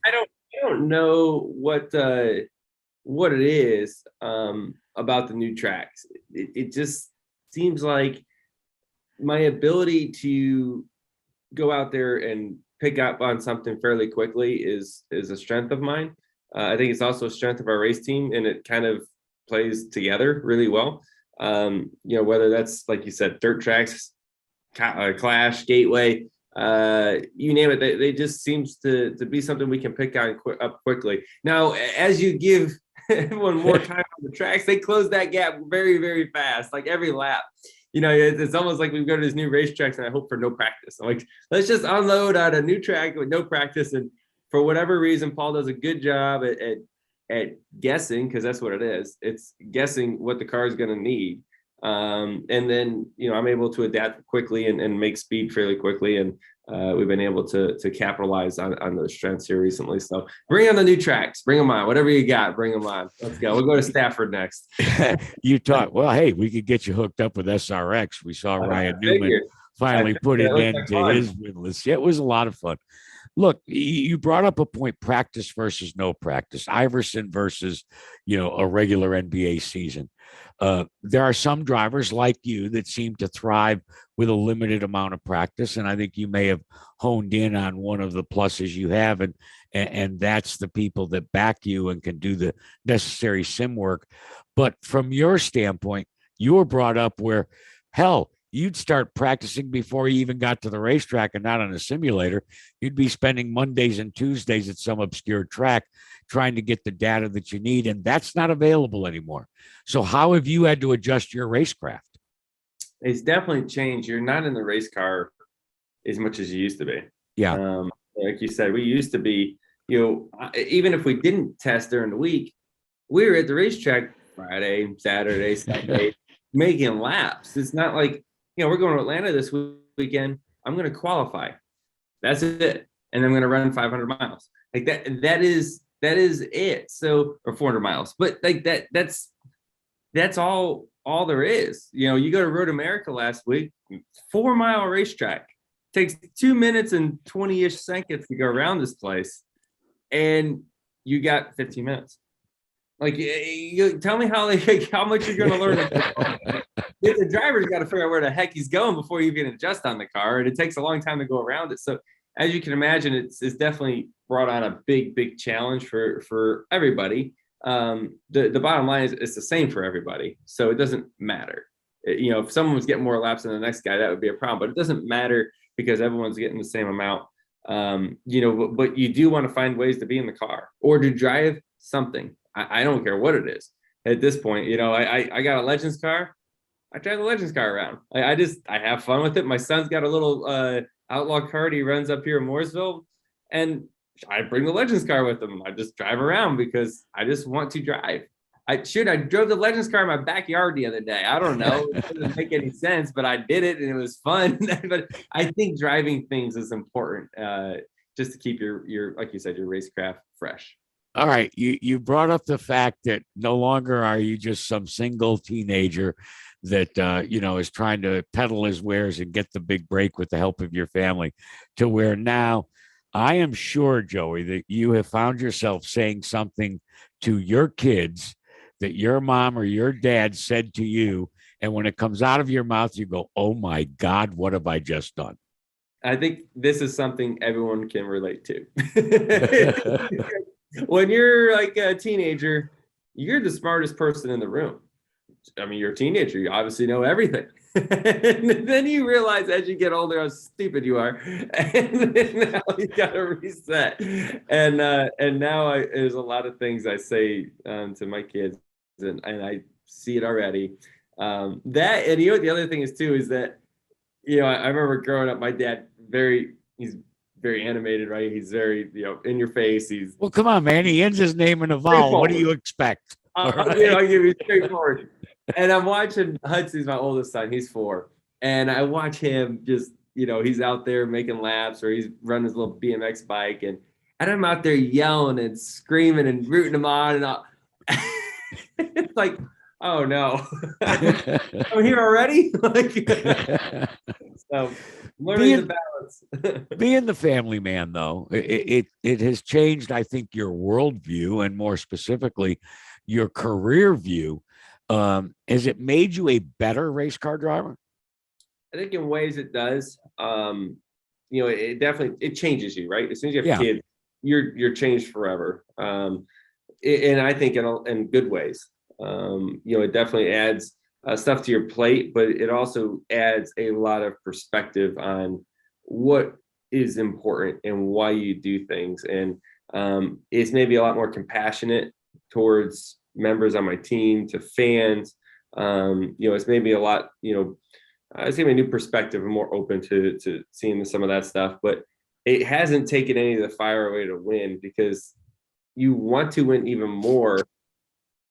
I don't know what it is about the new tracks. It just seems like my ability to go out there and pick up on something fairly quickly is a strength of mine. I think it's also a strength of our race team, and it kind of plays together really well. Whether that's like you said, dirt tracks, Clash, Gateway, you name it, they just seems to be something we can pick up quickly. Now, as you give everyone more time on the tracks, they close that gap very, very fast, like every lap. It's almost like we go to these new racetracks and I hope for no practice. I'm like, let's just unload on a new track with no practice. And for whatever reason, Paul does a good job at guessing, because that's what it is. It's guessing what the car is going to need. And then, I'm able to adapt quickly and make speed fairly quickly. And we've been able to capitalize on those strengths here recently. So bring on the new tracks, bring them on, whatever you got, bring them on. Let's go. We'll go to Stafford next. You talk, well, hey, we could get you hooked up with SRX. We saw Ryan Newman finally put an end to his winless. Yeah, it was a lot of fun. Look, you brought up a point, practice versus no practice, Iverson versus, a regular NBA season. There are some drivers like you that seem to thrive with a limited amount of practice. And I think you may have honed in on one of the pluses you have. And that's the people that back you and can do the necessary sim work. But from your standpoint, you were brought up where, hell, you'd start practicing before you even got to the racetrack and not on a simulator. You'd be spending Mondays and Tuesdays at some obscure track trying to get the data that you need, and that's not available anymore. So how have you had to adjust your racecraft? It's definitely changed. You're not in the race car as much as you used to be. Yeah. Like you said, we used to be, even if we didn't test during the week, we were at the racetrack Friday, Saturday, Sunday, making laps. It's not like, we're going to Atlanta this weekend. I'm going to qualify. That's it. And I'm going to run 500 miles. Like that is it. So, or 400 miles, but like that's all there is. You go to Road America last week, 4-mile racetrack, takes 2 minutes and 20-ish seconds to go around this place. And you got 15 minutes. Like, you tell me how much you're going to learn. The driver's got to figure out where the heck he's going before you can adjust on the car, and it takes a long time to go around it. So, as you can imagine, it's definitely brought on a big challenge for everybody. The bottom line is it's the same for everybody, so it doesn't matter. If someone was getting more laps than the next guy, that would be a problem. But it doesn't matter because everyone's getting the same amount. But you do want to find ways to be in the car or to drive something. I don't care what it is at this point. I got a Legends car. I drive the Legends car around. I have fun with it. My son's got a little outlaw cart. He runs up here in Mooresville, and I bring the Legends car with him. I just drive around because I just want to drive. I drove the Legends car in my backyard the other day. I don't know. It doesn't make any sense, but I did it and it was fun. But I think driving things is important, just to keep your like you said, your racecraft fresh. All right. You brought up the fact that no longer are you just some single teenager that, is trying to peddle his wares and get the big break with the help of your family, to where now I am sure, Joey, that you have found yourself saying something to your kids that your mom or your dad said to you. And when it comes out of your mouth, you go, oh my God, what have I just done? I think this is something everyone can relate to. When you're like a teenager, you're the smartest person in the room. I mean, you're a teenager. You obviously know everything. And then you realize as you get older how stupid you are. And then now you got to reset. And now there's a lot of things I say to my kids, and I see it already. That, and the other thing is too, is that, I remember growing up, my dad, he's very animated, right? He's very, in your face. Well, come on, man. He ends his name in a vowel. What do you expect? I'll give you straightforward. And I'm watching Hudson's my oldest son. He's 4. And I watch him just, he's out there making laps, or he's running his little BMX bike. And I'm out there yelling and screaming and rooting him on. And it's like, oh no, I'm here already. So learning the balance. Being the family man, though, it has changed, I think, your worldview and more specifically, your career view. Has it made you a better race car driver? I think in ways it does. It definitely it changes you, right? As soon as you have Yeah. kids, you're changed forever. And I think in good ways. It definitely adds stuff to your plate, but it also adds a lot of perspective on what is important and why you do things. And it's maybe a lot more compassionate towards members on my team, to fans. It's maybe a lot, it's giving me a new perspective and more open to seeing some of that stuff. But it hasn't taken any of the fire away to win, because you want to win even more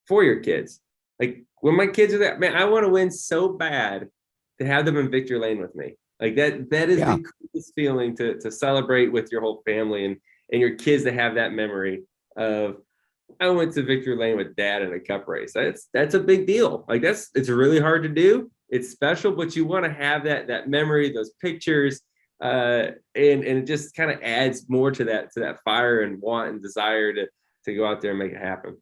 for your kids. Like when my kids are that, man, I want to win so bad to have them in victory lane with me. Like that is the coolest feeling to celebrate with your whole family and your kids, to have that memory of, I went to victory lane with dad in a cup race. That's a big deal. Like it's really hard to do. It's special, but you want to have that memory, those pictures, and it just kind of adds more to that fire and want and desire to go out there and make it happen.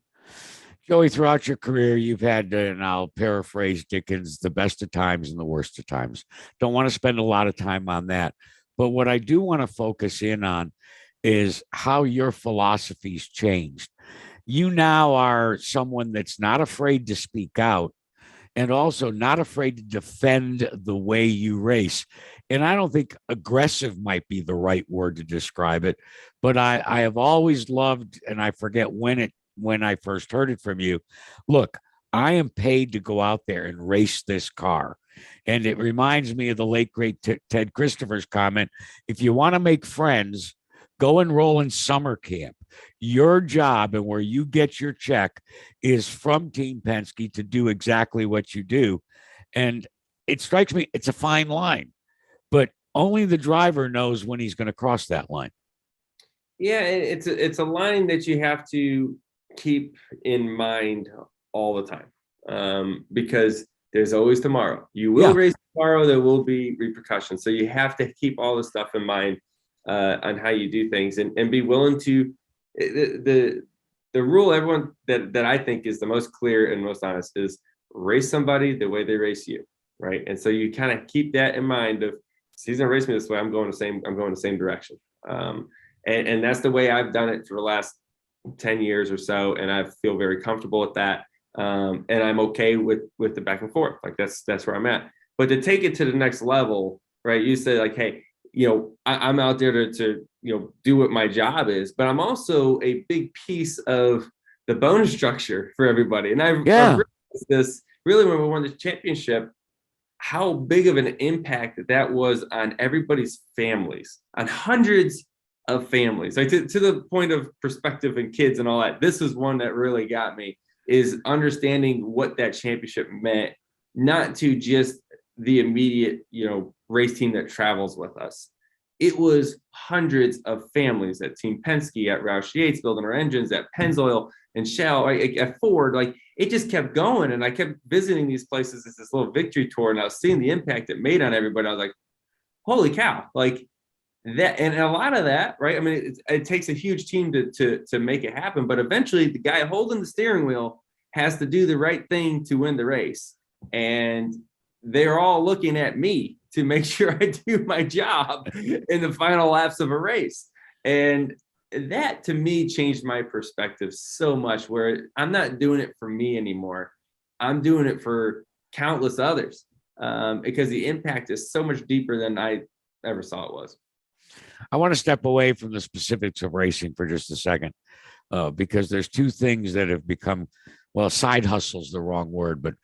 Joey, throughout your career, you've had, and I'll paraphrase Dickens, the best of times and the worst of times. Don't want to spend a lot of time on that. But what I do want to focus in on is how your philosophy's changed. You now are someone that's not afraid to speak out, and also not afraid to defend the way you race. And I don't think aggressive might be the right word to describe it, but I have always loved, and I forget when I first heard it from you. Look, I am paid to go out there and race this car. And it reminds me of the late, great Ted Christopher's comment. If you want to make friends, go enroll in summer camp. Your job and where you get your check is from Team Penske to do exactly what you do. And it strikes me, it's a fine line, but only the driver knows when he's going to cross that line. Yeah, it's a line that you have to keep in mind all the time, because there's always tomorrow. You will race tomorrow. There will be repercussions. So you have to keep all the stuff in mind on how you do things, and be willing to the rule everyone that I think is the most clear and most honest is race somebody the way they race you, right? And so you kind of keep that in mind of, he's gonna race me this way, I'm going the same direction. And that's the way I've done it for the last 10 years or so, and I feel very comfortable with that. And I'm okay with the back and forth. Like that's where I'm at. But to take it to the next level, right? You say like, hey, I'm out there to do what my job is, but I'm also a big piece of the bonus structure for everybody. And I realized this really when we won the championship, how big of an impact that was on everybody's families, on hundreds of families, like to the point of perspective and kids and all that. This is one that really got me, is understanding what that championship meant, not to just the immediate, race team that travels with us. It was hundreds of families at Team Penske, at Roush Yates building our engines, at Pennzoil and Shell, at Ford. Like it just kept going, and I kept visiting these places as this little victory tour, and I was seeing the impact it made on everybody. I was like, holy cow! Like that, and a lot of that, right? I mean, it takes a huge team to make it happen, but eventually the guy holding the steering wheel has to do the right thing to win the race, and they're all looking at me to make sure I do my job in the final laps of a race. And that to me changed my perspective so much, where I'm not doing it for me anymore. I'm doing it for countless others, because the impact is so much deeper than I ever saw it was. I want to step away from the specifics of racing for just a second, because there's two things that have become, well, side hustle's the wrong word, but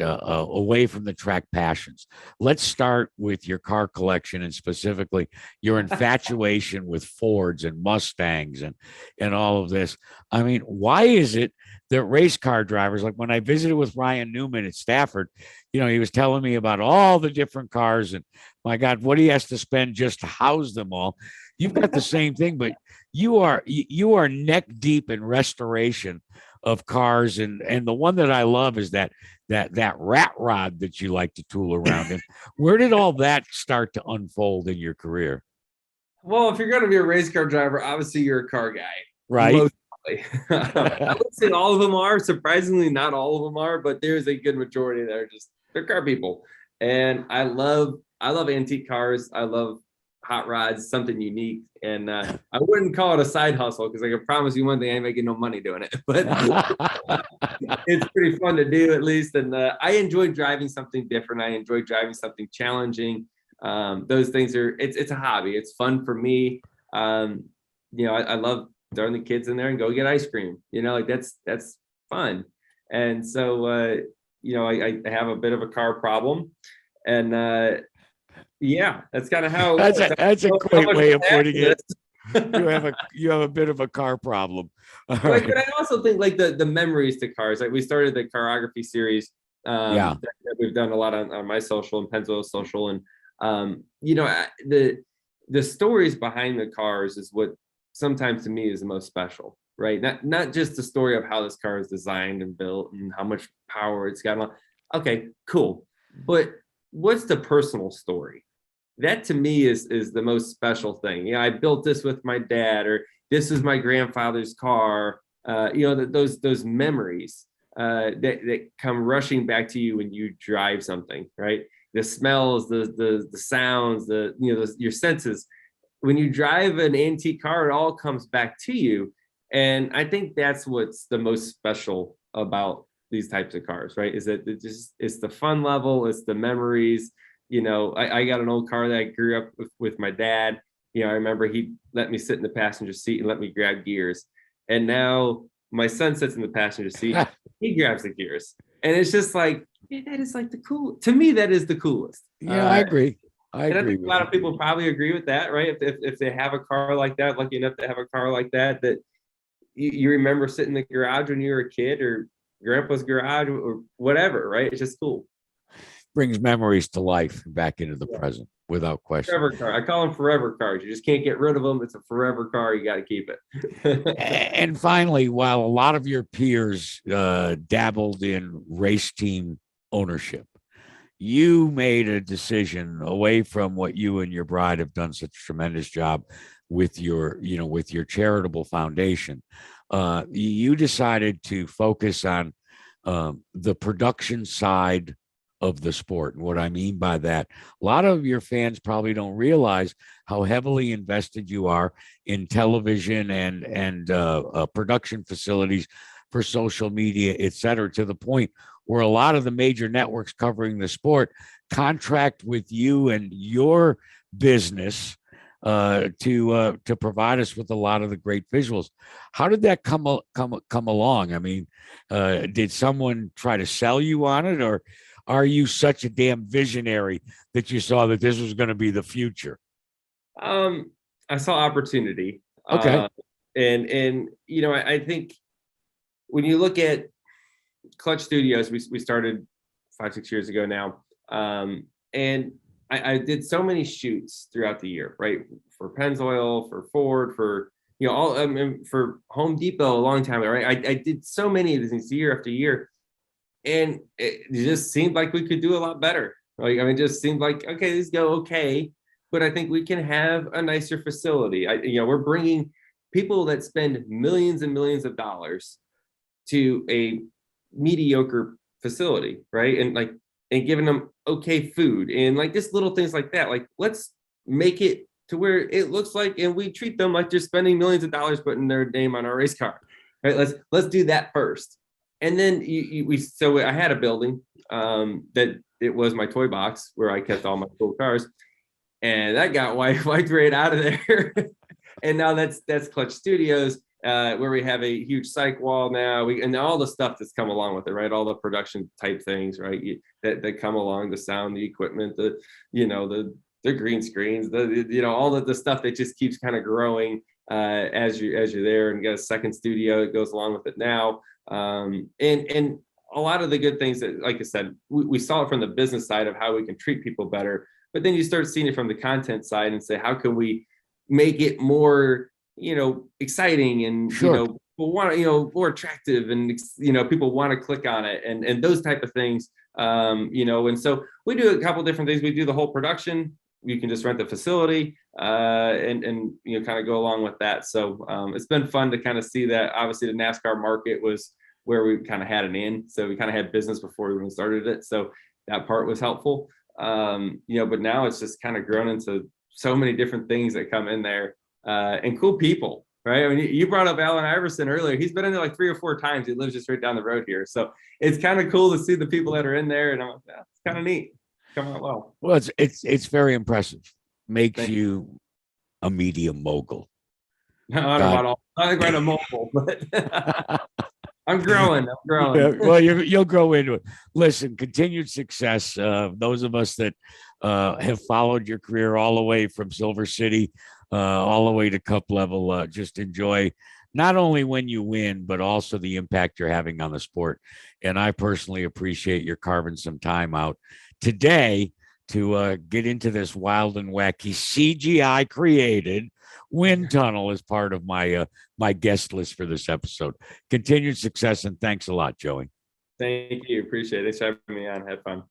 away from the track passions. Let's start with your car collection, and specifically your infatuation with Fords and Mustangs and all of this. I mean, why is it that race car drivers, like when I visited with Ryan Newman at Stafford, he was telling me about all the different cars, and my God, what he has to spend just to house them all. You've got the same thing, but you are neck deep in restoration of cars, and the one that I love is that rat rod that you like to tool around in. Where did all that start to unfold in your career? Well, if you're going to be a race car driver, obviously you're a car guy. Right. I would say all of them are. Surprisingly, not all of them are, but there's a good majority that are they're car people. And I love antique cars. I love hot rods, something unique. And I wouldn't call it a side hustle because I can promise you one thing, I ain't making no money doing it. But it's pretty fun to do, at least. And I enjoy driving something different. I enjoy driving something challenging. Those things it's a hobby. It's fun for me. I love throwing the kids in there and go get ice cream. Like that's fun. And so I have a bit of a car problem, and that's kind of how that's a great way of putting it. You have a bit of a car problem. Right. But I also think like the memories to cars. Like we started the carography series. That we've done a lot on my social and Pennzoil social, and the stories behind the cars is what sometimes to me is the most special, right? Not just the story of how this car is designed and built and how much power it's got. Okay, cool. But what's the personal story? That to me is the most special thing. I built this with my dad, or this is my grandfather's car. Those memories that come rushing back to you when you drive something, right? The smells, the sounds, your senses. When you drive an antique car, it all comes back to you. And I think that's what's the most special about these types of cars, right? Is that it's the fun level, it's the memories. I got an old car that I grew up with my dad. I remember he let me sit in the passenger seat and let me grab gears. And now my son sits in the passenger seat, he grabs the gears. And it's just like, that is like the cool. To me, that is the coolest. Yeah, I agree. I think a lot of people probably agree with that, right? If they have a car like that, lucky enough to have a car like that you remember sitting in the garage when you were a kid, or grandpa's garage, or whatever, right? It's just cool. Brings memories to life back into the present without question. Forever car. I call them forever cars. You just can't get rid of them. It's a forever car. You got to keep it. And finally, while a lot of your peers dabbled in race team ownership, you made a decision away from what you and your bride have done such a tremendous job with your charitable foundation. You decided to focus on the production side of the sport. And what I mean by that, a lot of your fans probably don't realize how heavily invested you are in television and production facilities for social media, et cetera, to the point where a lot of the major networks covering the sport contract with you and your business to provide us with a lot of the great visuals. How did that come along? I mean, did someone try to sell you on it, or are you such a damn visionary that you saw that this was going to be the future? I saw opportunity. Okay. I think when you look at Clutch Studios, we started 5-6 years ago now. And I did so many shoots throughout the year, right? For Pennzoil, for Ford, for for Home Depot a long time ago, right? I did so many of these things year after year. And it just seemed like we could do a lot better. Like, it just seemed like, okay, these go okay, but I think we can have a nicer facility. We're bringing people that spend millions and millions of dollars to a mediocre facility, right? And giving them okay food and like just little things like that. Like, let's make it to where it looks like, and we treat them like they're spending millions of dollars putting their name on our race car, right? Let's do that first. And then so I had a building that it was my toy box where I kept all my cool cars, and that got wiped right out of there. And now that's Clutch Studios, where we have a huge psych wall now. And all the stuff that's come along with it, right? All the production type things, right? That come along, the sound, the equipment, the green screens, all of the stuff that just keeps kind of growing as you're there, and get a second studio that goes along with it now. And a lot of the good things that, like I said, we saw it from the business side of how we can treat people better, but then you start seeing it from the content side and say, how can we make it more, exciting and, sure. people want to, more attractive, and people want to click on it, and those type of things. And so we do a couple different things. We do the whole production. You can just rent the facility, and kind of go along with that. So it's been fun to kind of see that. Obviously, the NASCAR market was where we kind of had an in. So we kind of had business before we even started it. So that part was helpful. But now it's just kind of grown into so many different things that come in there, and cool people, right? I mean, you brought up Allen Iverson earlier. He's been in there like 3 or 4 times. He lives just right down the road here. So it's kind of cool to see the people that are in there, and I'm like, yeah, it's kind of neat. Come out well. Well, it's very impressive. Makes you a media mogul. I don't know about all. I think we're in a mogul, but I'm growing. Yeah, well, you'll grow into it. Listen, continued success. Those of us that have followed your career all the way from Silver City, all the way to Cup level, just enjoy not only when you win, but also the impact you're having on the sport. And I personally appreciate your carving some time out today to get into this wild and wacky CGI created wind tunnel as part of my my guest list for this episode. Continued success, and thanks a lot, Joey. Thank you. Appreciate it. Thanks for having me on. Had fun.